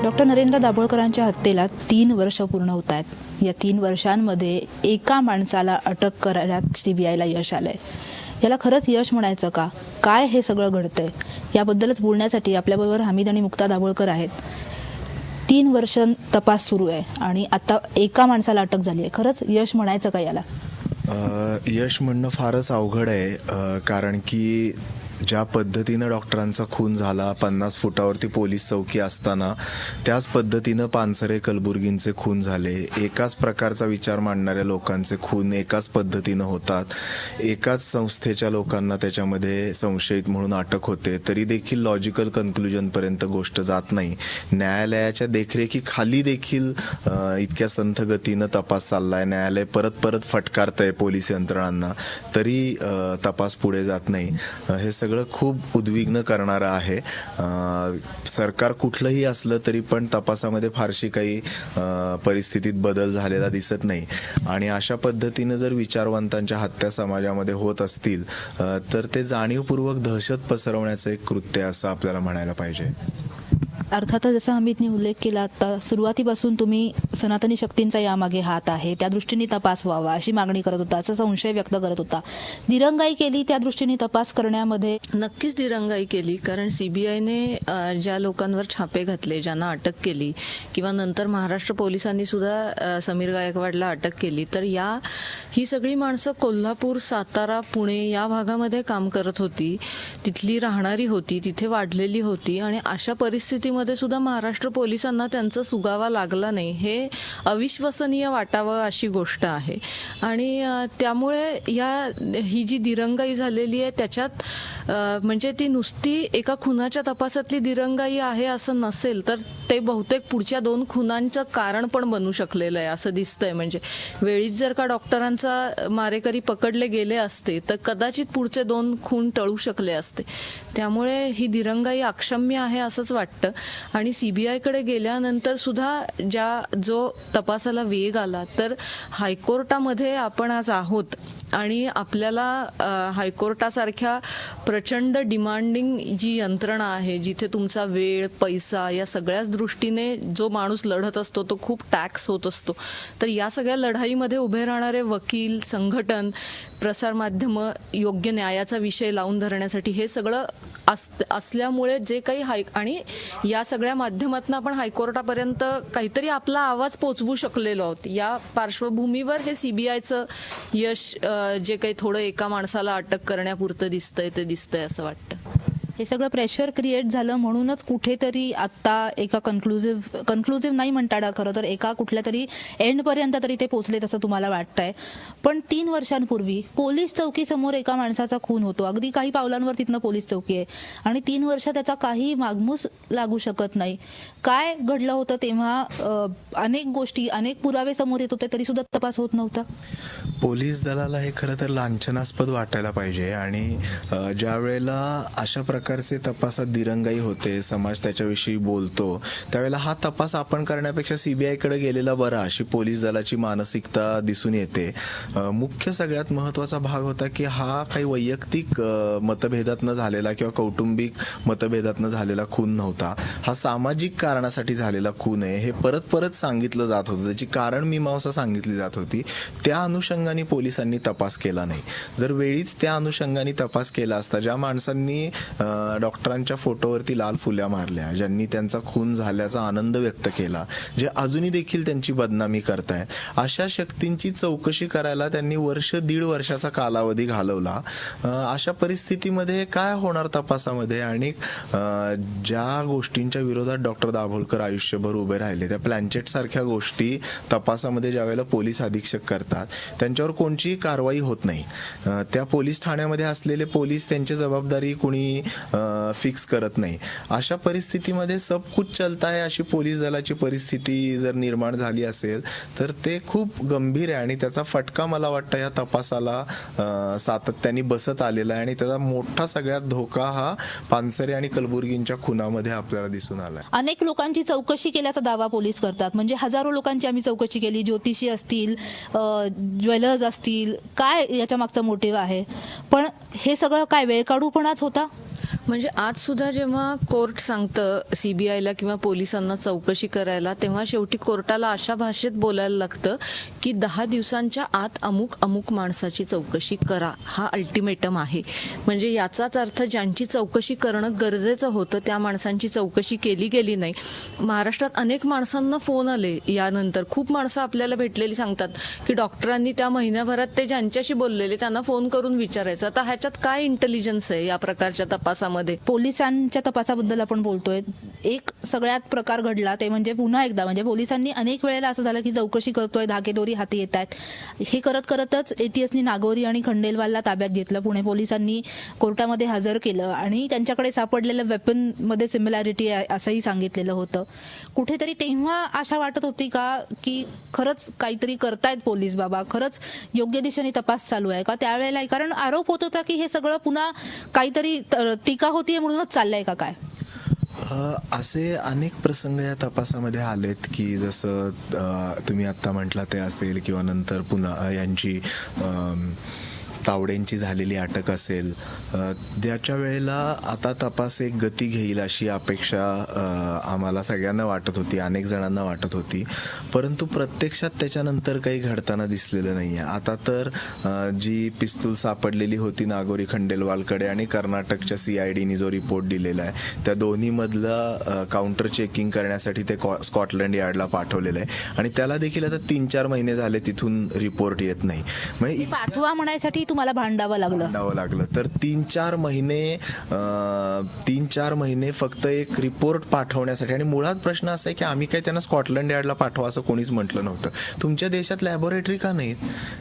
Doctor Narendra दाभोळकरांच्या हत्येला 3 वर्ष पूर्ण होत आहेत. या 3 वर्षांमध्ये एका माणसाला अटक करण्यात सीबीआयला यश आलंय. याला खरंच यश म्हणायचं का? काय हे सगळं घडतंय याबद्दलच बोलण्यासाठी आपल्याबरोबर हमीद आणि मुक्ता दाभोळकर आहेत. 3 वर्ष तपास सुरू आहे आणि आता एका माणसाला अटक झाली आहे. खरंच यश म्हणायचं का याला? यश म्हणणं फारच अवघड आहे, कारण की ज्या पद्धतीनं डॉक्टरांचा खून झाला 50 फुटावरती पोलीस चौकी असताना, त्याच पद्धतीनं पानसरे कलबुर्गींचे खून झाले. एकाच प्रकारचा विचार मांडणाऱ्या लोकांचे खून एकाच पद्धतीनं होतात. एकाच संस्थेच्या लोकांना त्याच्यामध्ये संशयित म्हणून अटक होते, तरी देखील लॉजिकल कन्क्लुजनपर्यंत गोष्ट जात नाही. न्यायालयाच्या देखरेखीखाली देखील इतक्या संथ गतीनं तपास चाललाय. न्यायालय परत परत फटकारतंय पोलीस यंत्रणांना, तरी तपास पुढे जात नाही. हे सगळं खूप उद्विग्न करणारं आहे. सरकार कुठलंही असलं तरी पण तपासामध्ये फारशी काही परिस्थितीत बदल झालेला दिसत नाही. आणि अशा पद्धतीनं जर विचारवंतांच्या हत्या समाजामध्ये होत असतील तर ते जाणीवपूर्वक दहशत पसरवण्याचं एक कृत्य असं आपल्याला म्हणायला पाहिजे. अर्थातच जसं अमितने उल्लेख केला, आता सुरुवातीपासून तुम्ही सनातनी शक्तींचा यामागे हात आहे, त्या दृष्टीने तपास व्हावा अशी मागणी करत होता, असा संशय व्यक्त करत होता. दिरंगाई केली त्या दृष्टीने तपास करण्यामध्ये? नक्कीच दिरंगाई केली, कारण सीबीआयने ज्या लोकांवर छापे घातले, ज्यांना अटक केली, किंवा नंतर महाराष्ट्र पोलिसांनी सुद्धा समीर गायकवाडला अटक केली, तर ही सगळी माणसं कोल्हापूर, सातारा, पुणे या भागामध्ये काम करत होती, तिथली राहणारी होती, तिथे वाढलेली होती. आणि अशा परिस्थितीमध्ये सुद्धा महाराष्ट्र पोलिसांना त्यांचा सुगावा लागला नाही, हे अविश्वसनीय वाटावं अशी गोष्ट आहे. आणि त्यामुळे ही जी दिरंगाई झालेली आहे त्याच्यात म्हणजे ती नुसती एका खुनाच्या तपासातली दिरंगाई आहे असं नसेल, तर ते बहुतेक पुढच्या 2 खुनांचं कारण पण बनू शकलेलं आहे असं दिसतंय. म्हणजे वेळीच जर का डॉक्टरांचा मारेकरी पकडले गेले असते तर कदाचित पुढचे 2 खून टळू शकले असते. त्यामुळे ही दिरंगाई अक्षम्य आहे असंच वाटतं. आणि सीबीआयकडे गेल्यानंतर सुद्धा जो तपासाला वेग आला, तर हायकोर्टामध्ये आपण आज आहोत आणि आपल्याला हायकोर्टासारख्या प्रचंड डिमांडिंग जी यंत्रणा आहे, जिथे तुमचा वेळ, पैसा या सगळ्याच दृष्टीने जो माणूस लढत असतो तो खूप टॅक्स होत असतो. तर या सगळ्या लढाईमध्ये उभे राहणारे वकील, संघटन, प्रसारमाध्यमं योग्य न्यायाचा विषय लावून धरण्यासाठी हे सगळं असल्यामुळे जे काही आणि या सगळ्या माध्यमातून आपण हायकोर्टापर्यंत काहीतरी आपला आवाज पोचवू शकलेलो आहोत. या पार्श्वभूमीवर हे सीबीआयचं यश जे काही थोडं एका माणसाला अटक करण्यापुरतं दिसतंय ते दिसतंय असं वाटतं. हे सगळं प्रेशर क्रिएट झालं म्हणूनच कुठेतरी आता एका कन्क्लुझिव्ह नाही म्हणता येणार, खरं तर एका कुठल्या तरी एंडपर्यंत तरी ते पोचलेत असं तुम्हाला वाटतंय. पण 3 वर्षांपूर्वी पोलीस चौकीसमोर एका माणसाचा खून होतो, अगदी काही पावलांवर तिथनं पोलीस चौकी आहे, आणि 3 वर्ष त्याचा काही मागमूस लागू शकत नाही. काय घडलं होतं तेव्हा? अनेक गोष्टी, अनेक पुरावे समोर येत होते तरी सुद्धा तपास होत नव्हता. पोलीस दलाला हे खरं तर लांछनास्पद वाटायला पाहिजे. आणि ज्या वेळेला अशा प्रकारचे तपासात दिरंगाई होते, समाज त्याच्याविषयी बोलतो, त्यावेळेला हा तपास आपण करण्यापेक्षा सीबीआयकडे गेलेला बरा अशी पोलीस दलाची मानसिकता दिसून येते. मुख्य सगळ्यात महत्त्वाचा भाग होता की हा काही वैयक्तिक मतभेदातनं झालेला किंवा कौटुंबिक मतभेदातनं झालेला खून नव्हता. हा सामाजिक कारणासाठी झालेला खून आहे, हे परत परत सांगितलं जात होतं. त्याची कारण मीमांसा सांगितली जात होती. त्या अनुषंगाने पोलिसांनी तपास केला नाही. जर वेळीच त्या अनुषंगाने तपास केला असता, ज्या माणसांनी डॉक्टरांच्या फोटोवरती लाल फुल्या मारल्या, ज्यांनी त्यांचा खून झाल्याचा आनंद व्यक्त केला, जे अजूनही देखील त्यांची बदनामी करतायत, अशा शक्तींची चौकशी करायला त्यांनी 1.5 वर्षाचा कालावधी घालवला. अशा परिस्थितीमध्ये काय होणार तपासामध्ये? आणि ज्या गोष्टींच्या विरोधात डॉक्टर दाभोळकर आयुष्यभर उभे राहिले, त्या प्लॅन्चेट सारख्या गोष्टी तपासामध्ये ज्यावेळेला पोलीस अधीक्षक करतात त्यांच्यावर कोणतीही कारवाई होत नाही. त्या पोलीस ठाण्यामध्ये असलेले पोलीस त्यांची जबाबदारी कुणी फिक्स करत नाही. अशा परिस्थितीमध्ये सब कुछ चलता है अशी पोलीस दलाची परिस्थिती जर निर्माण झाली असेल तर ते खूप गंभीर आहे. आणि त्याचा फटका मला वाटतं या तपासाला सातत्याने बसत आलेला आहे. आणि त्याचा मोठा सगळ्यात धोका हा पानसरे आणि कलबुर्गींच्या खुनामध्ये आपल्याला दिसून आला. अनेक लोकांची चौकशी केल्याचा दावा पोलीस करतात, म्हणजे हजारो लोकांची आम्ही चौकशी केली, ज्योतिषी असतील, ज्वेलर्स असतील, काय याच्या मागचा मोटिव्ह आहे? पण हे सगळं काय वेळकाढूपणाच होता? म्हणजे आज सुद्धा जेव्हा कोर्ट सांगतं सीबीआयला किंवा पोलिसांना चौकशी करायला, तेव्हा शेवटी कोर्टाला अशा भाषेत बोलायला लागतं की 10 दिवसांच्या आत अमुक अमुक माणसाची चौकशी करा, हा अल्टिमेटम आहे. म्हणजे याचाच अर्थ ज्यांची चौकशी करणं गरजेचं होतं त्या माणसांची चौकशी केली गेली नाही. महाराष्ट्रात अनेक माणसांना फोन आले यानंतर, खूप माणसं आपल्याला भेटलेली सांगतात की डॉक्टरांनी त्या महिन्याभरात ते ज्यांच्याशी बोललेले त्यांना फोन करून विचारायचं. आता ह्याच्यात काय इंटेलिजन्स आहे या प्रकारच्या तपासामध्ये? पोलिसांच्या तपासाबद्दल आपण बोलतोय. एक सगळ्यात प्रकार घडला ते म्हणजे पुन्हा एकदा म्हणजे पोलिसांनी अनेक वेळेला असं झालं की चौकशी करतोय, धाकेदोरी हाती येत आहेत. हे करत करतच एटीएसनी नागोरी आणि खंडेलवालला ताब्यात घेतलं. पुणे पोलिसांनी कोर्टामध्ये हजर केलं आणि त्यांच्याकडे सापडलेलं वेपन मध्ये सिमिलॅरिटी आहे असंही सांगितलेलं होतं. कुठेतरी तेव्हा आशा वाटत होती का की खरंच काहीतरी करतायत पोलीस बाबा, खरंच योग्य दिशेने तपास चालू आहे का त्यावेळेला? कारण आरोप होत होता की हे सगळं पुन्हा काहीतरी टीका होतीये म्हणूनच चाललंय का काय? असे अनेक प्रसंग या तपासामध्ये आलेत की जसं तुम्ही आत्ता म्हटला ते असेल किंवा नंतर पुन्हा यांची तावडेंची झालेली अटक असेल, ज्याच्या वेळेला आता तपास एक गती घेईल अशी अपेक्षा आम्हाला सगळ्यांना वाटत होती, अनेक जणांना वाटत होती. परंतु प्रत्यक्षात त्याच्यानंतर काही घडताना दिसलेलं नाही आहे. आता तर जी पिस्तूल सापडलेली होती नागोरी खंडेलवालकडे आणि कर्नाटकच्या CIDनी जो रिपोर्ट दिलेला आहे त्या दोन्हीमधलं काउंटर चेकिंग करण्यासाठी ते स्कॉटलंड यार्डला पाठवलेलं आहे आणि त्याला देखील आता 3-4 महिने झाले तिथून रिपोर्ट येत नाही. म्हणजे पाठवा म्हणायसाठी तुम्हाला भांडावं लागलं. तर 3-4 महिने फक्त एक रिपोर्ट पाठवण्यासाठी. आणि मुळात प्रश्न असा आहे की आम्ही काही त्यांना स्कॉटलंड यार्डला पाठवा असं कोणीच म्हटलं नव्हतं. तुमच्या देशात लॅबोरेटरी का नाहीत?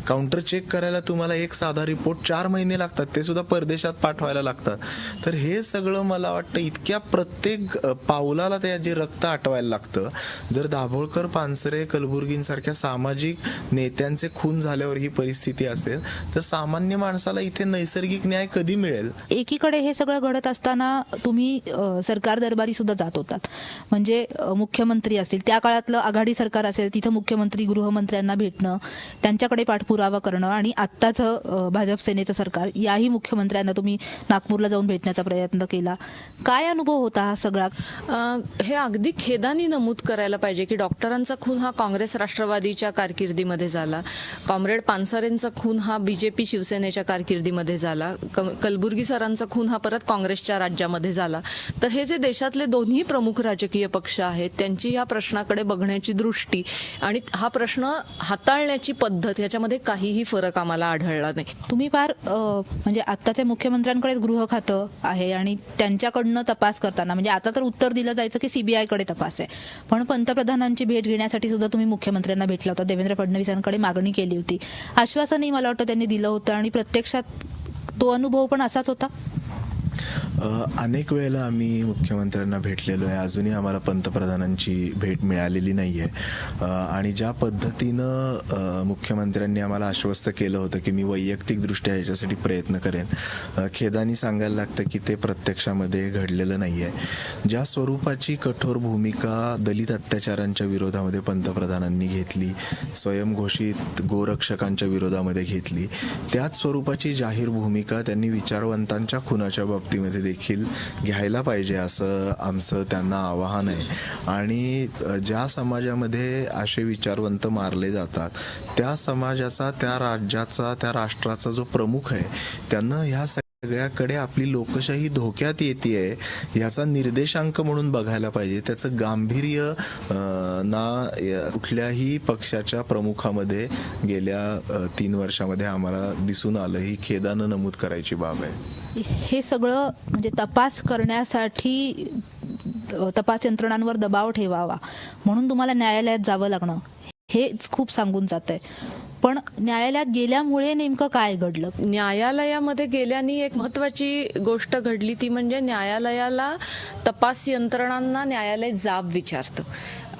काउंटर चेक करायला तुम्हाला एक साधा रिपोर्ट 4 महिने लागतात, ते सुद्धा परदेशात पाठवायला लागतात. तर हे सगळं मला वाटतं इतक्या प्रत्येक पावलाला त्या जे रक्त आटवायला लागतं. जर दाभोळकर, पानसरे, कलबुर्गींसारख्या सामाजिक नेत्यांचे खून झाल्यावर ही परिस्थिती असेल तर सामान्य माणसाला इथे नैसर्गिक न्याय कधी मिळेल? एकीकडे हे सगळं घडत असताना तुम्ही सरकार दरबारी सुद्धा जात होतात. म्हणजे मुख्यमंत्री असतील, त्या काळातलं आघाडी सरकार असेल तिथं मुख्यमंत्री गृहमंत्र्यांना भेटणं, त्यांच्याकडे पाठपुरावा करणं आणि आत्ताचं भाजप सेनेचं सरकार याही मुख्यमंत्र्यांना तुम्ही नागपूरला जाऊन भेटण्याचा प्रयत्न केला. काय अनुभव होता हा सगळा? हे अगदी खेदानी नमूद करायला पाहिजे की डॉक्टरांचा खून हा काँग्रेस राष्ट्रवादीच्या कारकिर्दीमध्ये झाला, कॉम्रेड पानसरेंचा खून हा BJP शिवसेनेच्या कारकिर्दीमध्ये झाला, कलबुर्गी सरांचा खून हा परत काँग्रेसच्या राज्यामध्ये झाला. तर हे जे देशातले दोन्ही प्रमुख राजकीय पक्ष आहेत त्यांची या प्रश्नाकडे बघण्याची दृष्टी आणि हा प्रश्न हाताळण्याची पद्धत याच्यामध्ये काहीही फरक आम्हाला आढळला नाही. तुम्ही फार म्हणजे आत्ताच्या मुख्यमंत्र्यांकडे गृह खातं आहे आणि त्यांच्याकडनं तपास करताना म्हणजे आता तर उत्तर दिलं जायचं की CBI कडे तपास आहे, पण पंतप्रधानांची भेट घेण्यासाठी सुद्धा तुम्ही मुख्यमंत्र्यांना भेटला होता, देवेंद्र फडणवीसांकडे मागणी केली होती, आश्वासनही मला वाटतं त्यांनी दिलं होतं आणि प्रत्यक्षात तो अनुभव पण असाच होता. अनेक वेळेला आम्ही मुख्यमंत्र्यांना भेटलेलो आहे, अजूनही आम्हाला पंतप्रधानांची भेट मिळालेली नाही आहे. आणि ज्या पद्धतीनं मुख्यमंत्र्यांनी आम्हाला आश्वस्त केलं होतं की मी वैयक्तिकदृष्ट्या याच्यासाठी प्रयत्न करेन, खेदानी सांगायला लागतं की ते प्रत्यक्षामध्ये घडलेलं नाही आहे. ज्या स्वरूपाची कठोर भूमिका दलित अत्याचारांच्या विरोधामध्ये पंतप्रधानांनी घेतली, स्वयंघोषित गोरक्षकांच्या विरोधामध्ये घेतली, त्याच स्वरूपाची जाहीर भूमिका त्यांनी विचारवंतांच्या खुनाच्या बाबतीमध्ये देखील घ्यायला पाहिजे असं आमचं त्यांना आवाहन आहे. आणि ज्या समाजामध्ये असे विचारवंत मारले जातात त्या समाजाचा, त्या राज्याचा, त्या राष्ट्राचा जो प्रमुख आहे त्यानं ह्या सगळ्याकडे आपली लोकशाही धोक्यात येतेय याचा निर्देशांक म्हणून बघायला पाहिजे. त्याचं गांभीर्य कुठल्याही पक्षाच्या प्रमुखामध्ये गेल्या 3 वर्षामध्ये आम्हाला दिसून आलं. ही खेदानं नमूद करायची बाब आहे. हे सगळं म्हणजे तपास करण्यासाठी तपास यंत्रणांवर दबाव ठेवावा म्हणून तुम्हाला न्यायालयात जावं लागणं हेच खूप सांगून जात आहे. पण न्यायालयात गेल्यामुळे नेमकं काय घडलं? न्यायालयामध्ये गेल्याने एक महत्वाची गोष्ट घडली, ती म्हणजे न्यायालयाला तपास यंत्रणांना न्यायालय जाब विचारतं.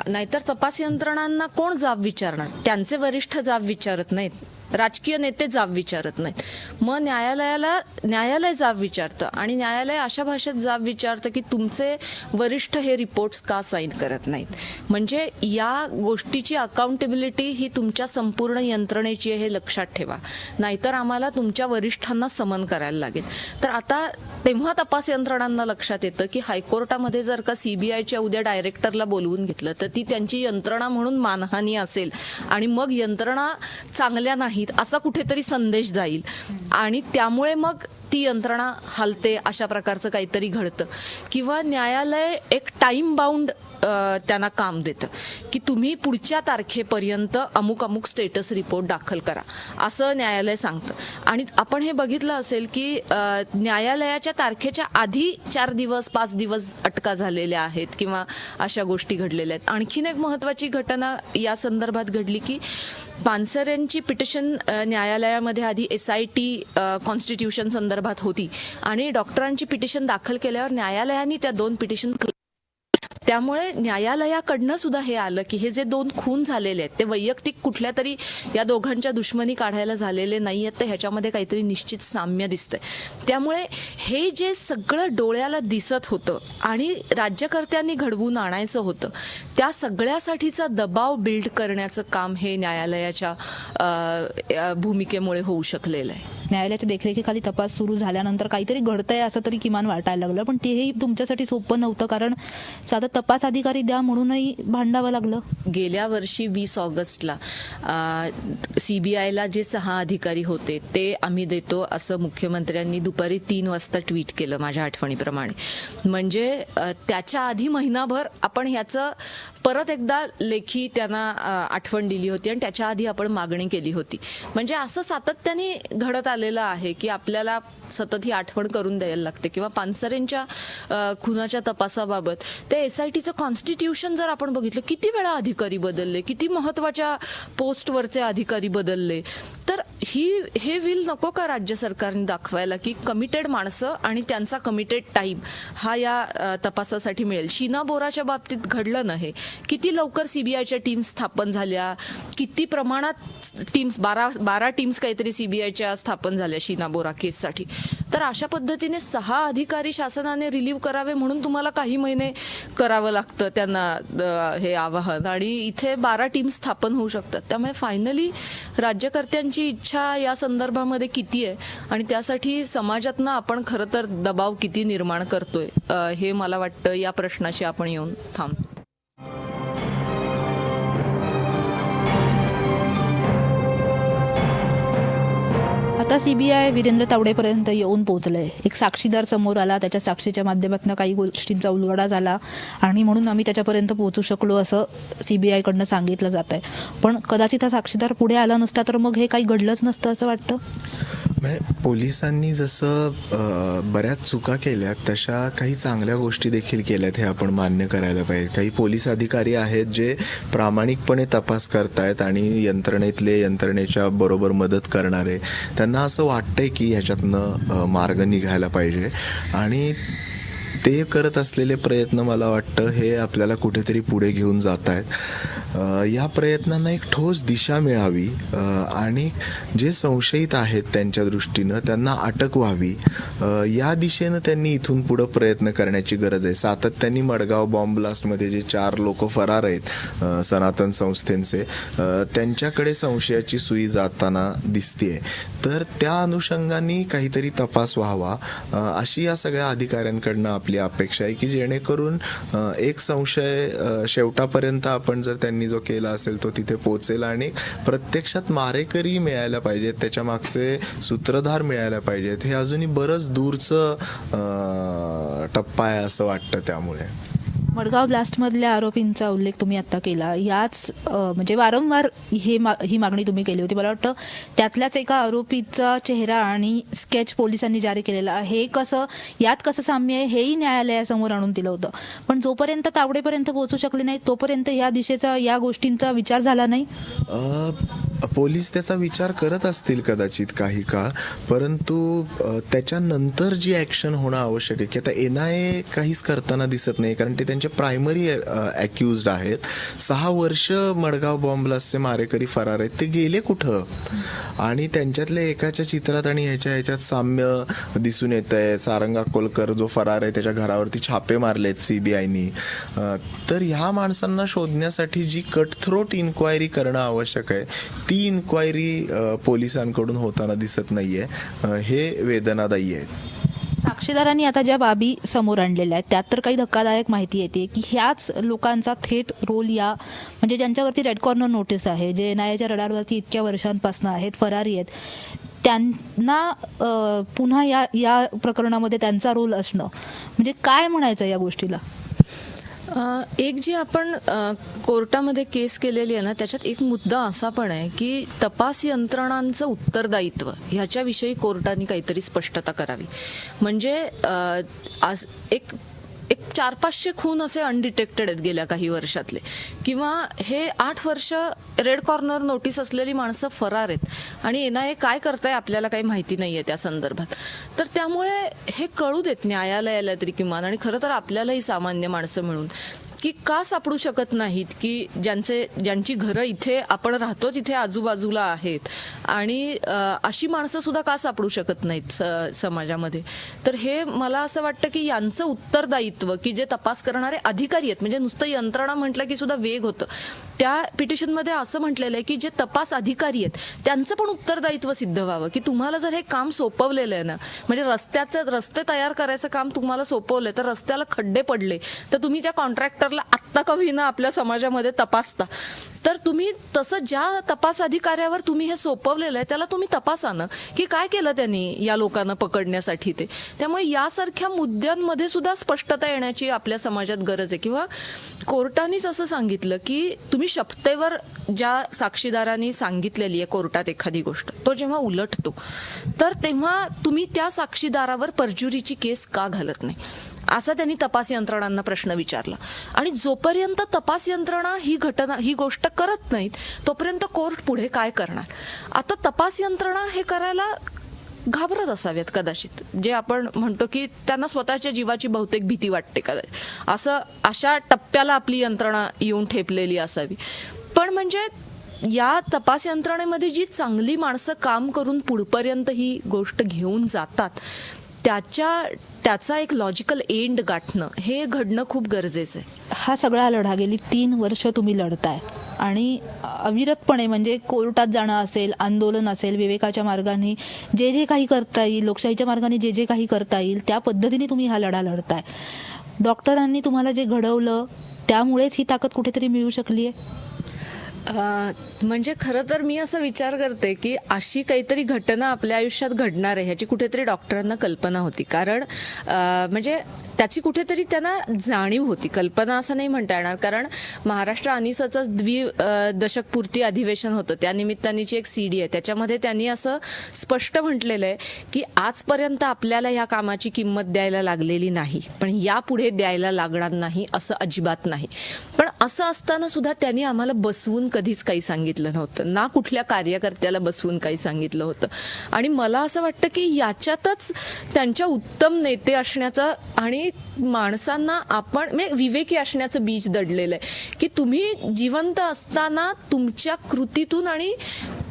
नाहीतर तपास यंत्रणांना कोण जाब विचारणार? त्यांचे वरिष्ठ जाब विचारत नाहीत. राजकीय नेते जाब विचारत नाहीत. मग न्यायालय जाब विचारतं आणि न्यायालय अशा भाषेत जाब विचारतं की तुमचे वरिष्ठ हे रिपोर्ट्स का साईन करत नाहीत. म्हणजे या गोष्टीची अकाउंटेबिलिटी ही तुमच्या संपूर्ण यंत्रणेची आहे हे लक्षात ठेवा, नाहीतर आम्हाला तुमच्या वरिष्ठांना समन करायला लागेल. तर आता तेव्हा तपास यंत्रणांना लक्षात येतं की हायकोर्टामध्ये जर का सीबीआयच्या उद्या डायरेक्टरला बोलवून घेतलं तर ती त्यांची यंत्रणा म्हणून मानहानी असेल आणि मग यंत्रणा चांगल्या नाहीत असा कुठेतरी संदेश जाईल आणि त्यामुळे मग ती यंत्रणा हलते, अशा प्रकारचं काहीतरी घडतं. किंवा न्यायालय एक टाइम बाउंड त्यांना काम देतं की तुम्ही पुढच्या तारखेपर्यंत अमुक स्टेटस रिपोर्ट दाखल करा असं न्यायालय सांगतं. आणि आपण हे बघितलं असेल की न्यायालयाच्या तारखेच्या आधी 4 दिवस 5 दिवस अटका झालेल्या आहेत किंवा अशा गोष्टी घडलेल्या आहेत. आणखीन एक महत्त्वाची घटना या संदर्भात घडली की पानसरेंची पिटिशन न्यायालयामध्ये आधी SIT कॉन्स्टिट्यूशन संदर्भात होती आणि डॉक्टरांची पिटिशन दाखल केल्यावर न्यायालयाने त्या 2 पिटिशन, त्यामुळे न्यायालयाकडनं सुद्धा हे आलं की हे जे 2 खून झालेले आहेत ते वैयक्तिक कुठल्या तरी या दोघांच्या दुश्मनी काढायला झालेले नाही आहेत, तर ह्याच्यामध्ये काहीतरी निश्चित साम्य दिसतंय. त्यामुळे हे जे सगळं डोळ्याला दिसत होतं आणि राज्यकर्त्यांनी घडवून आणायचं होतं त्या सगळ्यासाठीचा दबाव बिल्ड करण्याचं काम हे न्यायालयाच्या भूमिकेमुळे होऊ शकलेलं आहे. न्यायालयाच्या देखरेखीखाली तपास सुरू झाल्यानंतर काहीतरी घडतंय असं तरी किमान वाटायला लागलं, पण तेही तुमच्यासाठी सोपं नव्हतं कारण साधा तपास अधिकारी द्या म्हणूनही भांडावं लागलं. गेल्या वर्षी 20 ऑगस्टला CBIला जे 6 अधिकारी होते ते आम्ही देतो असं मुख्यमंत्र्यांनी दुपारी 3 वाजता ट्विट केलं माझ्या आठवणीप्रमाणे. म्हणजे त्याच्या आधी महिनाभर आपण ह्याचं परत एकदा लेखी त्यांना आठवण दिली होती आणि त्याच्या आधी आपण मागणी केली होती. म्हणजे असं सातत्याने घडत आलेलं आहे की आपल्याला सतत ही आठवण करून द्यायला लागते. किंवा पानसरेंच्या खुनाच्या तपासाबाबत ते SITचं कॉन्स्टिट्यूशन जर आपण बघितलं किती वेळा अधिकारी बदलले, किती महत्त्वाच्या पोस्टवरचे अधिकारी बदलले, तर हे विल नको का राज्य सरकारने दाखवायला की कमिटेड माणसं आणि त्यांचा कमिटेड टाईम हा या तपासासाठी मिळेल. शीना बोराच्या बाबतीत घडलं नाही. किती लवकर CBIच्या टीम्स स्थापन झाल्या, किती प्रमाणात टीम्स 12 टीम्स काहीतरी CBIच्या स्थापन झाल्या शीना बोरा केससाठी. तर अशा पद्धतीने 6 अधिकारी शासनाने रिलीव्ह करावे म्हणून तुम्हाला काही महिने करावं लागतं त्यांना हे आवाहन, आणि इथे 12 टीम्स स्थापन होऊ शकतात. त्यामुळे फायनली राज्यकर्त्यांची इच्छा या संदर्भामध्ये किती आहे आणि त्यासाठी समाजातनं आपण खरं तर दबाव किती निर्माण करतोय हे मला वाटतं या प्रश्नाशी आपण येऊन थांबतो. आता CBI वीरेंद्र तावडेपर्यंत येऊन पोहोचलंय. एक साक्षीदार समोर आला, त्याच्या साक्षीच्या माध्यमातून काही गोष्टींचा उलगडा झाला आणि म्हणून आम्ही त्याच्यापर्यंत पोहोचू शकलो असं CBI कडनं सांगितलं जात आहे. पण कदाचित हा साक्षीदार पुढे आला नसता तर मग हे काही घडलंच नसतं असं वाटतं. पोलिसांनी जसं बऱ्याच चुका केल्यात तशा काही चांगल्या गोष्टी देखील केल्यात हे आपण मान्य करायला पाहिजे. काही पोलीस अधिकारी आहेत जे प्रामाणिकपणे तपास करतायत आणि यंत्रणेच्या बरोबर मदत करणारे, त्यांना असं वाटतंय की ह्याच्यातनं मार्ग निघायला पाहिजे आणि ते करत असलेले प्रयत्न मला वाटतं हे आपल्याला कुठेतरी पुढे घेऊन जात आहेत. या प्रयत्नांना एक ठोस दिशा मिळावी आणि जे संशयित आहेत त्यांच्या दृष्टीनं त्यांना अटक व्हावी, या दिशेनं त्यांनी इथून पुढं प्रयत्न करण्याची गरज आहे. सातत्याने मडगाव बॉम्ब ब्लास्टमध्ये जे 4 लोक फरार आहेत सनातन संस्थेचे, त्यांच्याकडे संशयाची सुई जाताना दिसतेय. तर त्या अनुषंगाने काहीतरी तपास व्हावा अशी या सगळ्या अधिकाऱ्यांकडनं आपली अपेक्षा आहे की जेणेकरून एक संशय शेवटापर्यंत आपण जर त्यांनी जो केला असेल तो तिथे पोहोचेल आणि प्रत्यक्षात मारेकरी मिळायला पाहिजेत, त्याच्या मागचे सूत्रधार मिळायला पाहिजेत. हे अजूनही बरंच दूरचं टप्पा आहे असं वाटतं. त्यामुळे मडगाव ब्लास्टमधल्या आरोपींचा उल्लेख तुम्ही आता केला. याच म्हणजे वारंवार ही मागणी तुम्ही केली होती. मला वाटतं त्यातल्याच एका आरोपीचा चेहरा आणि स्केच पोलिसांनी जारी केलेला, हे यात कसं साम्य आहे हेही न्यायालयासमोर आणून दिलं होतं. पण जोपर्यंत तावडेपर्यंत पोहोचू शकले नाही तोपर्यंत या दिशेचा, या गोष्टींचा विचार झाला नाही. पोलीस त्याचा विचार करत असतील कदाचित काही काळ, परंतु त्याच्यानंतर जी ॲक्शन होणं आवश्यक आहे की आता NIA काहीच करताना दिसत नाही, कारण ते त्यांचे प्रायमरी ॲक्युज्ड आहेत. 6 वर्ष मडगाव बॉम्ब ब्लास्टचे मारेकरी फरार आहेत, ते गेले कुठं? आणि त्यांच्यातल्या एकाच्या चित्रात आणि ह्याच्यात साम्य दिसून येत आहे. सारंग अकोलकर जो फरार आहे त्याच्या घरावरती छापे मारलेत CBIनी. तर ह्या माणसांना शोधण्यासाठी जी कटथ्रोट इन्क्वायरी करणं आवश्यक आहे ती इन्क्वायरी पोलिसांकडून होताना दिसत नाहीये. हे वेदनादायी आहे. साक्षीदारांनी आता ज्या बाबी समोर आणलेल्या आहेत त्यात तर काही धक्कादायक माहिती येते की ह्याच लोकांचा थेट रोल या म्हणजे ज्यांच्यावरती रेड कॉर्नर नोटीस आहे, जे NIAच्या रडारवरती इतक्या वर्षांपासून आहेत, फरारी आहेत, त्यांना पुन्हा या प्रकरणामध्ये त्यांचा रोल असणं म्हणजे काय म्हणायचं या गोष्टीला? एक जी आपण कोर्टामध्ये केस केलेली आहे ना, त्याच्यात एक मुद्दा असा पण आहे की तपास यंत्रणांचं उत्तरदायित्व ह्याच्याविषयी कोर्टाने काहीतरी स्पष्टता करावी. म्हणजे आज एक 400-500 खून असे अनडिटेक्टेड आहेत गेल्या काही वर्षातले, किंवा हे 8 वर्ष रेड कॉर्नर नोटीस असलेली माणसं फरार आहेत आणि NIA काय करताय आपल्याला काही माहिती नाहीये त्या संदर्भात. तर त्यामुळे हे कळू देत न्यायालयाला तरी किमान, आणि खरं तर आपल्यालाही सामान्य माणसं मिळून, की का सापडू शकत नाहीत की ज्यांची घरं इथे आपण राहतो तिथे आजूबाजूला आहेत, आणि अशी माणसं सुद्धा का सापडू शकत नाहीत समाजामध्ये. तर हे मला असं वाटतं की यांचं उत्तरदायित्व, की जे तपास करणारे अधिकारी आहेत, म्हणजे नुसतं यंत्रणा म्हटलं की सुद्धा वेग होतं. त्या पिटिशनमध्ये असं म्हटलेलं आहे की जे तपास अधिकारी आहेत त्यांचं पण उत्तरदायित्व सिद्ध व्हावं, की तुम्हाला जर हे काम सोपवलेलं आहे ना, म्हणजे रस्ते तयार करायचं काम तुम्हाला सोपवलंय, तर रस्त्याला खड्डे पडले तर तुम्ही त्या कॉन्ट्रॅक्टरला आत्ता का होईना आपल्या समाजामध्ये तपासता. तर तुम्ही तसं ज्या तपास अधिकाऱ्यावर तुम्ही हे सोपवलेलं आहे त्याला तुम्ही तपासा ना, की काय केलं त्यांनी या लोकांना पकडण्यासाठी ते. त्यामुळे यासारख्या मुद्द्यांमध्ये सुद्धा स्पष्टता येण्याची आपल्या समाजात गरज आहे. किंवा कोर्टानेच असं सांगितलं की तुम्ही शपथेवर ज्या साक्षीदारांनी सांगितलेली आहे कोर्टात एखादी गोष्ट, तो जेव्हा उलटतो तर तेव्हा तुम्ही त्या साक्षीदारावर परजुरीची केस का घालत नाही, असा त्यांनी तपास यंत्रणांना प्रश्न विचारला. आणि जोपर्यंत तपास यंत्रणा ही गोष्ट करत नाहीत तोपर्यंत कोर्ट पुढे काय करणार? आता तपास यंत्रणा हे करायला घाबरत असाव्यात कदाचित, जे आपण म्हणतो की त्यांना स्वतःच्या जीवाची बहुतेक भीती वाटते कदाचित, अशा टप्प्याला आपली यंत्रणा येऊन ठेपलेली असावी. पण म्हणजे या तपास यंत्रणेमध्ये जी चांगली माणसं काम करून पुढपर्यंत ही गोष्ट घेऊन जातात त्याचा एक लॉजिकल एंड गाठणं हे घडणं खूप गरजेचं आहे. हा सगळा लढा गेली 3 वर्ष तुम्ही लढताय आणि अविरतपणे, म्हणजे कोर्टात जाणं असेल, आंदोलन असेल, विवेकाच्या मार्गाने जे काही करता येईल, लोकशाहीच्या मार्गाने जे काही करता येईल त्या पद्धतीने तुम्ही हा लढा लढताय. डॉक्टरांनी तुम्हाला जे घडवलं त्यामुळेच ही ताकद कुठेतरी मिळू शकली आहे. म्हणजे खरं तर मी असा विचार करते की अशी काहीतरी घटना आपल्या आयुष्यात घडणार आहे ह्याची कुठेतरी डॉक्टरांना कल्पना होती. कारण म्हणजे त्याची कुठेतरी त्यांना जाणीव होती. कल्पना असं नाही म्हणता येणार, कारण महाराष्ट्र अनिसाचं दशकपूर्ती अधिवेशन होतं, त्या निमित्तानीची एक CD आहे, त्याच्यामध्ये त्यांनी असं स्पष्ट म्हटलेलं आहे की आजपर्यंत आपल्याला ह्या कामाची किंमत द्यायला लागलेली नाही, पण यापुढे द्यायला लागणार नाही असं अजिबात नाही. पण असं असताना सुद्धा त्यांनी आम्हाला बसवून कधीच काही सांगितलं नव्हतं, ना कुठल्या कार्यकर्त्याला बसवून काही सांगितलं होतं. आणि मला असं वाटतं की याच्यातच त्यांच्या उत्तम नेते असण्याचं आणि माणसांना आपण विवेकी असण्याचं बीज दडलेलं आहे, की तुम्ही जिवंत असताना तुमच्या कृतीतून आणि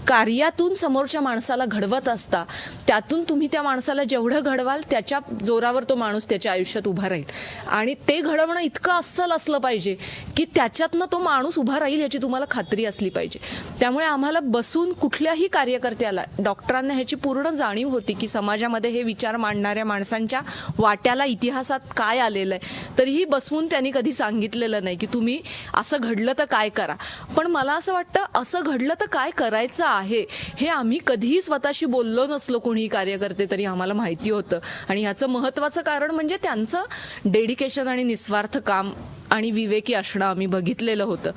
कार्यातून समोरच्या माणसाला घडवत असता, त्यातून तुम्ही त्या माणसाला जेवढं घडवाल त्याच्या जोरावर तो माणूस त्याच्या आयुष्यात उभा राहील. आणि ते घडवणं इतकं अस्सल असलं पाहिजे की त्याच्यातनं तो माणूस उभा राहील याची तुम्हाला खात्री असली पाहिजे. त्यामुळे आम्हाला बसून कुठल्याही कार्यकर्त्याला, डॉक्टरांना ह्याची पूर्ण जाणीव होती की समाजामध्ये हे विचार मांडणाऱ्या माणसांच्या वाट्याला इतिहासात काय आलेलं आहे, तरीही बसवून त्यांनी कधी सांगितलेलं नाही की तुम्ही असं घडलं तर काय करा. पण मला असं वाटतं असं घडलं तर काय करायचं आहे हे आम्ही कधीही स्वतःशी बोललो नसलो कोणीही कार्यकर्ते, तरी आम्हाला माहिती होतं. आणि ह्याचं महत्त्वाचं कारण म्हणजे त्यांचं डेडिकेशन आणि निस्वार्थ काम आणि विवेकी असणं आम्ही बघितलेलं होतं.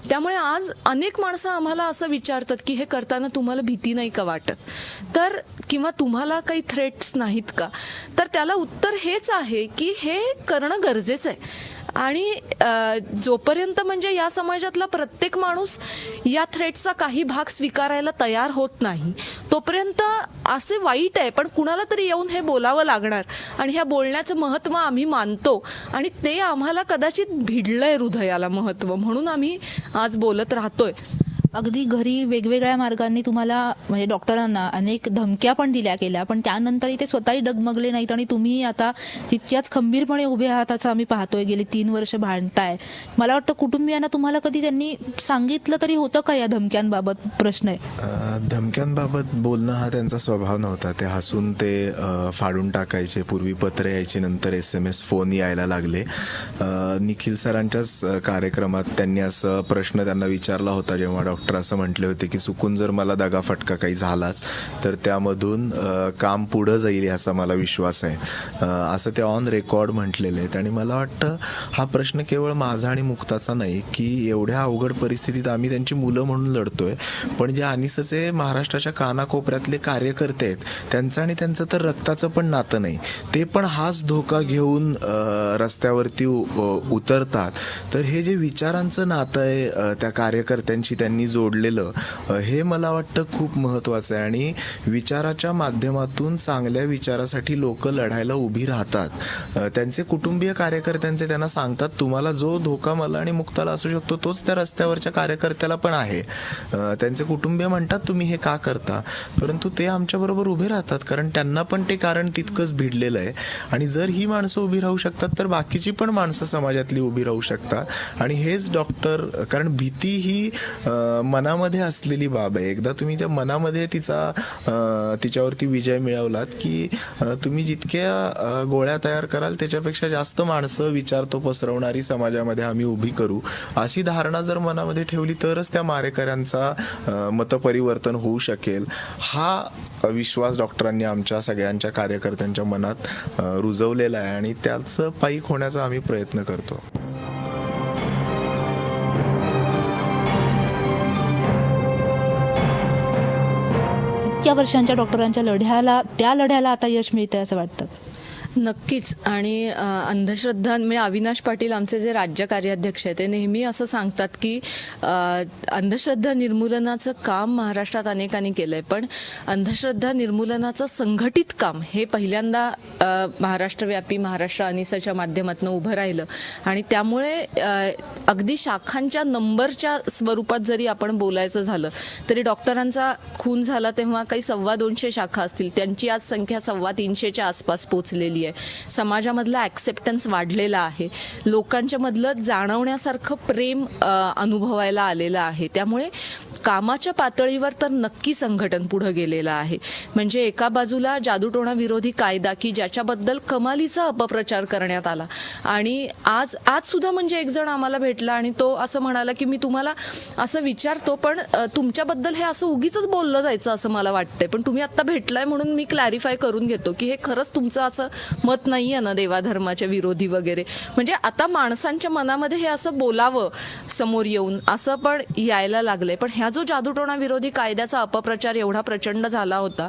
त्यामुळे आज अनेक माणसं आम्हाला असं विचारतात की हे करताना तुम्हाला भीती नाही का वाटत, तर किंवा तुम्हाला काही थ्रेट्स नाहीत का? तर त्याला उत्तर हेच आहे की हे करणं गरजेचं आहे. आणि जोपर्यंत म्हणजे या समाजातला प्रत्येक माणूस या थ्रेटचा काही भाग स्वीकारायला तयार होत नाही तोपर्यंत असे वाईट आहे, पण कुणाला तरी येऊन हे बोलावं लागणार आणि ह्या बोलण्याचं महत्त्व आम्ही मानतो आणि ते आम्हाला कदाचित भिडलंय हृदयाला महत्त्व, म्हणून आम्ही आज बोलत राहतोय. अगदी घरी वेगवेगळ्या मार्गांनी तुम्हाला म्हणजे डॉक्टरांना अनेक धमक्या पण दिल्या गेल्या, पण त्यानंतरही ते स्वतःही डगमगले नाहीत आणि तुम्ही आता तितक्याच खंबीरपणे उभे आहात असं आम्ही पाहतोय. गेली 3 वर्ष भांडताय. मला वाटतं कुटुंबियांना तुम्हाला कधी त्यांनी सांगितलं तरी होतं का या धमक्यांबाबत? प्रश्न आहे. धमक्यांबाबत बोलणं हा त्यांचा स्वभाव नव्हता. ते हसून ते फाडून टाकायचे. पूर्वी पत्र यायची, नंतर SMS, फोन यायला लागले. निखिल सरांच्याच कार्यक्रमात त्यांनी असं प्रश्न त्यांना विचारला होता, जेव्हा डॉक्टर असं म्हटले होते की चुकून जर मला दगाफटका काही झालाच तर त्यामधून काम पुढं जाईल याचा मला विश्वास आहे, असं ते ऑन रेकॉर्ड म्हटलेले आहेत. आणि मला वाटतं हा प्रश्न केवळ माझा आणि मुक्ताचा नाही की एवढ्या अवघड परिस्थितीत आम्ही त्यांची मुलं म्हणून लढतोय, पण जे अनिसचे महाराष्ट्राच्या कानाकोपऱ्यातले कार्यकर्ते आहेत त्यांचं आणि त्यांचं तर रक्ताचं पण नातं नाही, ते पण हाच धोका घेऊन रस्त्यावरती उतरतात. तर हे जे विचारांचं नातं आहे त्या कार्यकर्त्यांशी त्यांनी जोडलेलं, हे मला वाटतं खूप महत्त्वाचं आहे. आणि विचाराच्या माध्यमातून चांगल्या विचारासाठी लोक लढायला उभी राहतात. त्यांचे कुटुंबीय कार्यकर्त्यांचे त्यांना सांगतात तुम्हाला जो धोका मला आणि मुक्ताला असू शकतो तोच त्या रस्त्यावरच्या कार्यकर्त्याला पण आहे. त्यांचे कुटुंबीय म्हणतात तुम्ही हे का करता, परंतु ते आमच्याबरोबर उभे राहतात कारण त्यांना पण ते कारण तितकंच भिडलेलं आहे. आणि जर ही माणसं उभी राहू शकतात तर बाकीची पण माणसं समाजातली उभी राहू शकतात. आणि हेच डॉक्टर, कारण भीती ही मनामध्ये असलेली बाब आहे. एकदा तुम्ही त्या मनामध्ये तिच्यावरती विजय मिळवलात की तुम्ही जितक्या गोळ्या तयार कराल त्याच्यापेक्षा जास्त माणसं विचार तो पसरवणारी समाजामध्ये आम्ही उभी करू, अशी धारणा जर मनामध्ये ठेवली तरच त्या मारेकऱ्यांचा मतपरिवर्तन होऊ शकेल. हा विश्वास डॉक्टरांनी आमच्या सगळ्यांच्या कार्यकर्त्यांच्या मनात रुजवलेला आहे आणि त्याचं पायीक होण्याचा आम्ही प्रयत्न करतो. इतक्या वर्षांच्या डॉक्टरांच्या त्या लढ्याला आता यश मिळतंय असं वाटतं? नक्कीच. आणि अंधश्रद्धा म्हणजे अविनाश पाटील आमचे जे राज्य कार्याध्यक्ष आहेत ते नेहमी असं सांगतात की अंधश्रद्धा निर्मूलनाचं काम महाराष्ट्रात अनेकांनी केलंय, पण अंधश्रद्धा निर्मूलनाचं संघटित काम हे पहिल्यांदा महाराष्ट्रव्यापी महाराष्ट्र अनिसच्या माध्यमातून उभं राहिलं. आणि त्यामुळे अगदी शाखांच्या नंबरच्या स्वरूपात जरी आपण बोलायचं झालं तरी डॉक्टरांचा खून झाला तेव्हा काही 250 शाखा असतील, त्यांची आज संख्या 350च्या आसपास पोहोचलेली आहे. समाजामधला ॲक्सेप्टन्स वाढलेला आहे, लोकांच्या मधलं जाणवण्यासारखं प्रेम अनुभवायला आलेलं आहे. त्यामुळे कामाच्या पातळीवर तर नक्की संघटन पुढे गेलेलं आहे. म्हणजे एका बाजूला जादूटोणा विरोधी कायदा की ज्याच्याबद्दल कमालीचा अपप्रचार करण्यात आला आणि आज सुद्धा म्हणजे एक जण आम्हाला भेटला आणि तो असं म्हणाला की मी तुम्हाला असं विचारतो पण तुमच्याबद्दल हे असं उगीच बोललं जायचं असं मला वाटतंय, पण तुम्ही आता भेटलाय म्हणून मी क्लॅरिफाय करून घेतो की हे खरंच तुमचं असं मत नाहीये ना देवाधर्माच्या विरोधी वगैरे. म्हणजे आता माणसांच्या मनामध्ये हे असं बोलावं समोर येऊन असं पण यायला लागलंय. पण ह्या जो जादूटोणा विरोधी कायद्याचा अपप्रचार एवढा प्रचंड झाला होता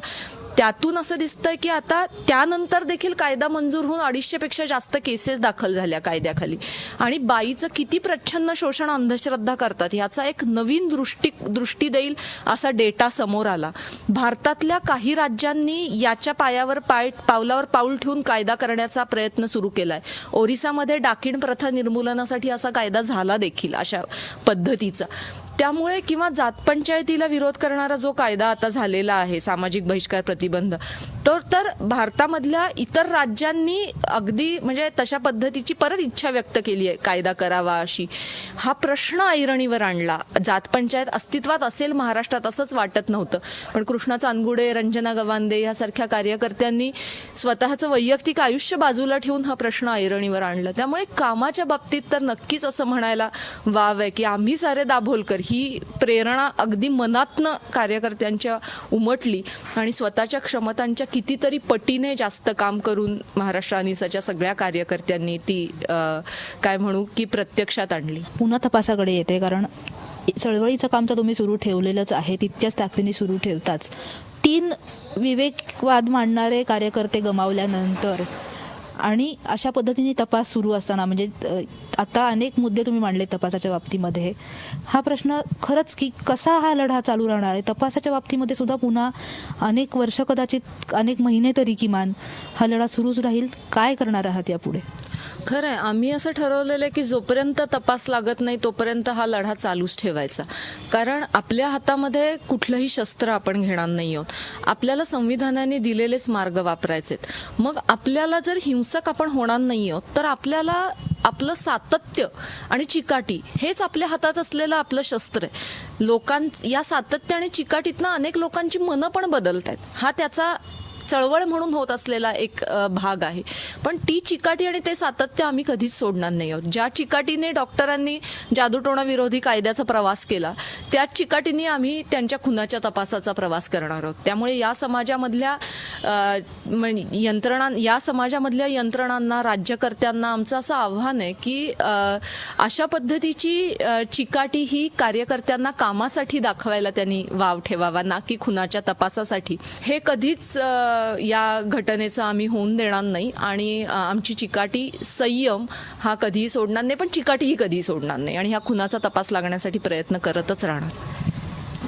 त्यातून असं दिसतंय की आता त्यानंतर देखील कायदा मंजूर होऊन 250पेक्षा जास्त केसेस दाखल झाल्या कायद्याखाली. आणि बाईचं किती प्रच्छन्न शोषण अंधश्रद्धा करतात ह्याचा एक नवीन दृष्टी देईल असा डेटा समोर आला. भारतातल्या काही राज्यांनी याच्या पावलावर पाऊल ठेवून कायदा करण्याचा प्रयत्न सुरू केलाय. ओरिसामध्ये डाकिण प्रथा निर्मूलनासाठी असा कायदा झाला देखील अशा पद्धतीचा. त्यामुळे किंवा जात पंचायतीला विरोध करणारा जो कायदा आता झालेला आहे सामाजिक बहिष्कार प्रतिबंध, तर भारतामधल्या इतर राज्यांनी अगदी म्हणजे तशा पद्धतीची परत इच्छा व्यक्त केली आहे कायदा करावा अशी. हा प्रश्न ऐरणीवर आणला. जात पंचायत अस्तित्वात असेल महाराष्ट्रात असंच वाटत नव्हतं, पण कृष्णा चांदगुडे, रंजना गवांदे यासारख्या कार्यकर्त्यांनी स्वतःचं वैयक्तिक आयुष्य बाजूला ठेवून हा प्रश्न ऐरणीवर आणला. त्यामुळे कामाच्या बाबतीत तर नक्कीच असं म्हणायला वाव आहे की आम्ही सारे दाभोलकर ही प्रेरणा अगदी मनातनं कार्यकर्त्यांच्या उमटली आणि स्वतःच्या क्षमतांच्या कितीतरी पटीने जास्त काम करून महाराष्ट्र अनिसच्या सगळ्या कार्यकर्त्यांनी ती काय म्हणू की प्रत्यक्षात आणली. पुन्हा तपासाकडे येते, कारण चळवळीचं काम तर तुम्ही सुरू ठेवलेलंच आहे, तितक्याच ताकदीने सुरू ठेवताच. 3 विवेकवाद मांडणारे कार्यकर्ते गमावल्यानंतर आणि अशा पद्धतीने तपास सुरू असताना म्हणजे आता अनेक मुद्दे तुम्ही मांडले तपासाच्या बाबतीमध्ये. हा प्रश्न खरंच की कसा हा लढा चालू राहणार आहे तपासाच्या बाबतीमध्ये सुद्धा पुन्हा अनेक वर्ष, कदाचित अनेक महिने तरी किमान हा लढा सुरूच राहील. काय करणार आहात यापुढे? खरं आहे, आम्ही असं ठरवलेलं आहे की जोपर्यंत तपास लागत नाही तोपर्यंत हा लढा चालूच ठेवायचा. कारण आपल्या हातामध्ये कुठलंही शस्त्र आपण घेणार नाही आहोत. आपल्याला संविधानाने दिलेलेच मार्ग वापरायचेत. मग आपल्याला जर हिंसक आपण होणार नाही आहोत तर आपल्याला आपलं सातत्य आणि चिकाटी हेच आपल्या हातात असलेलं आपलं शस्त्र आहे. या सातत्य आणि चिकाटीतनं अनेक लोकांची मनं पण बदलत आहेत. हा त्याचा चळवळ म्हणून होत असलेला एक भाग आहे. पण ती चिकाटी आणि ते सातत्य आम्ही कधीच सोडणार नाही आहोत. ज्या चिकाटीने डॉक्टरांनी जादूटोणा विरोधी कायद्याचा प्रवास केला त्याच चिकाटीने आम्ही त्यांच्या खुनाच्या तपासाचा प्रवास करणार आहोत. त्यामुळे या समाजामधल्या यंत्रणांना, राज्यकर्त्यांना आमचं असं आव्हान आहे की अशा पद्धतीची चिकाटी ही कार्यकर्त्यांना कामासाठी दाखवायला त्यांनी वाव ठेवावा, ना की खुनाच्या तपासासाठी. हे कधीच या घटनेचं आम्ही होऊन देणार नाही आणि आमची चिकाटी, संयम हा कधीही सोडणार नाही, पण चिकाटीही कधीही सोडणार नाही आणि ह्या खुनाचा तपास लागण्यासाठी प्रयत्न करतच राहणार.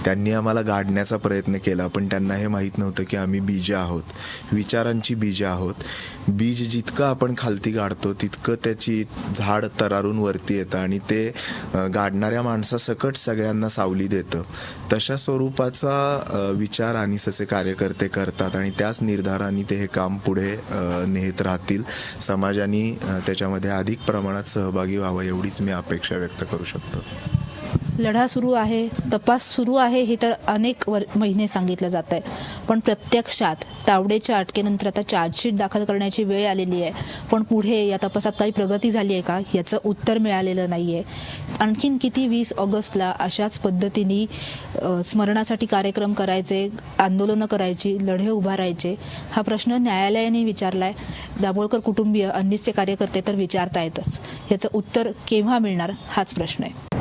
त्यांनी आम्हाला गाडण्याचा प्रयत्न केला, पण त्यांना हे माहीत नव्हतं की आम्ही बीजं आहोत, विचारांची बीजं आहोत. बीज जितकं आपण खालती गाडतो तितकं त्याची झाड तरारून वरती येतं आणि ते गाडणाऱ्या माणसासकट सगळ्यांना सावली देतं. तशा स्वरूपाचा विचार अनिसचे कार्यकर्ते करतात आणि त्याच निर्धाराने ते हे काम पुढे नेत राहतील. समाजाने त्याच्यामध्ये अधिक प्रमाणात सहभागी व्हावं एवढीच मी अपेक्षा व्यक्त करू शकतो. लढा सुरू आहे, तपास सुरू आहे हे तर अनेक महिने सांगितलं जात आहे, पण प्रत्यक्षात तावडेच्या अटकेनंतर आता चार्जशीट दाखल करण्याची वेळ आलेली आहे. पण पुढे या तपासात काही प्रगती झाली आहे का याचं उत्तर मिळालेलं नाही आहे. आणखीन किती 20 ऑगस्टला अशाच पद्धतीने स्मरणासाठी कार्यक्रम करायचे, आंदोलनं करायची, लढे उभारायचे, हा प्रश्न न्यायालयाने विचारला आहे. दाभोळकर कुटुंबीय, अंनिसचे कार्यकर्ते तर विचारतायतच. याचं उत्तर केव्हा मिळणार हाच प्रश्न आहे.